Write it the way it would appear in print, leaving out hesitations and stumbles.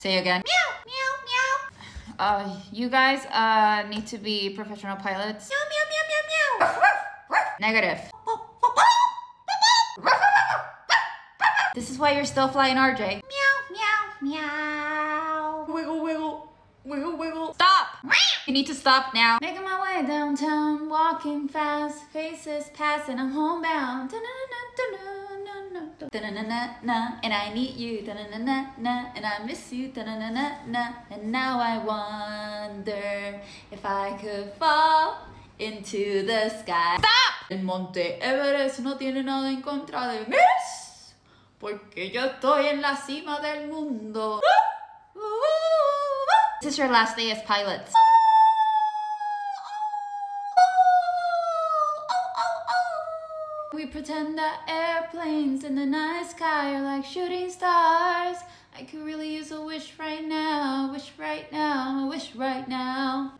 Say again. Meow, meow, meow. You guys need to be professional pilots. Meow, meow, meow, meow, meow. Negative. This is why you're still flying RJ. Meow, meow, meow. Wiggle, wiggle, wiggle, wiggle. Stop! You need to stop now. Making my way downtown, walking fast, faces passing, I'm homebound. And I need you, and I miss you, and now I wonder if I could fall into the sky. Stop! El Monte Everest no tiene nada en contra de mí, porque yo estoy en la cima del mundo. This is your last day as pilots. We pretend that airplanes in the night sky are like shooting stars. I could really use a wish right now, wish right now, wish right now.